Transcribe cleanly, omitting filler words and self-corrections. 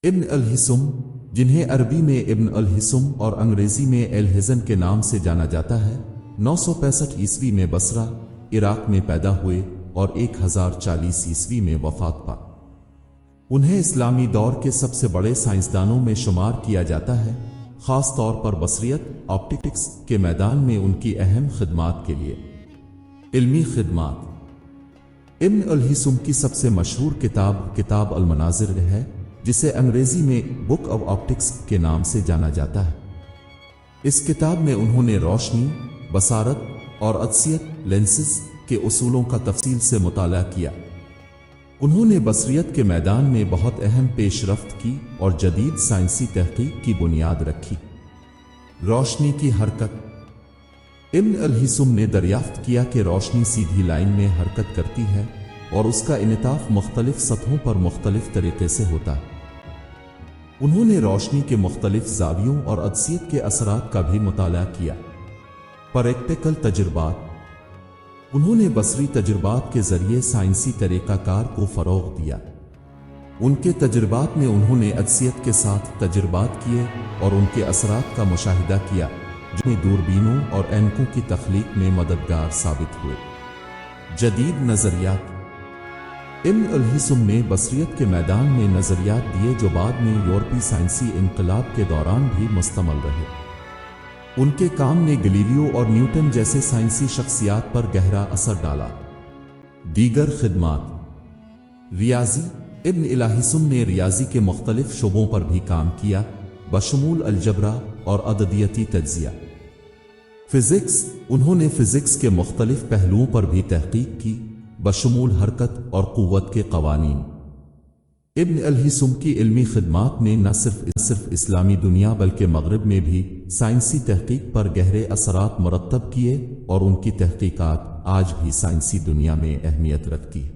ابن الہسم، جنہیں عربی میں ابن الہسم اور انگریزی میں الہزن کے نام سے جانا جاتا ہے، 965 عیسوی میں بصرہ، عراق میں پیدا ہوئے اور 1040 عیسوی میں وفات پا۔ انہیں اسلامی دور کے سب سے بڑے سائنسدانوں میں شمار کیا جاتا ہے، خاص طور پر بصریت آپٹکس کے میدان میں ان کی اہم خدمات کے لیے۔ علمی خدمات۔ ابن الہسم کی سب سے مشہور کتاب المناظر ہے، جسے انگریزی میں بک آف آپٹکس کے نام سے جانا جاتا ہے۔ اس کتاب میں انہوں نے روشنی، بصارت اور عدسیت لینسز کے اصولوں کا تفصیل سے مطالعہ کیا۔ انہوں نے بصریت کے میدان میں بہت اہم پیش رفت کی اور جدید سائنسی تحقیق کی بنیاد رکھی۔ روشنی کی حرکت۔ ابن الہسم نے دریافت کیا کہ روشنی سیدھی لائن میں حرکت کرتی ہے اور اس کا انعطاف مختلف سطحوں پر مختلف طریقے سے ہوتا ہے۔ انہوں نے روشنی کے مختلف زاویوں اور عدسیت کے اثرات کا بھی مطالعہ کیا۔ پریکٹیکل تجربات۔ انہوں نے بصری تجربات کے ذریعے سائنسی طریقہ کار کو فروغ دیا۔ ان کے تجربات میں انہوں نے عدسیت کے ساتھ تجربات کیے اور ان کے اثرات کا مشاہدہ کیا، جو دوربینوں اور اینکوں کی تخلیق میں مددگار ثابت ہوئے۔ جدید نظریات۔ ابن الہسم نے بصریت کے میدان میں نظریات دیے جو بعد میں یورپی سائنسی انقلاب کے دوران بھی مستمر رہے۔ ان کے کام نے گلیلیو اور نیوٹن جیسے سائنسی شخصیات پر گہرا اثر ڈالا۔ دیگر خدمات۔ ریاضی۔ ابن الہسم نے ریاضی کے مختلف شعبوں پر بھی کام کیا، بشمول الجبرا اور عددیاتی تجزیہ۔ فزکس۔ انہوں نے فزکس کے مختلف پہلوؤں پر بھی تحقیق کی، بشمول حرکت اور قوت کے قوانین۔ ابن الہسم کی علمی خدمات نے نہ صرف اسلامی دنیا بلکہ مغرب میں بھی سائنسی تحقیق پر گہرے اثرات مرتب کیے، اور ان کی تحقیقات آج بھی سائنسی دنیا میں اہمیت رکھتی ہیں۔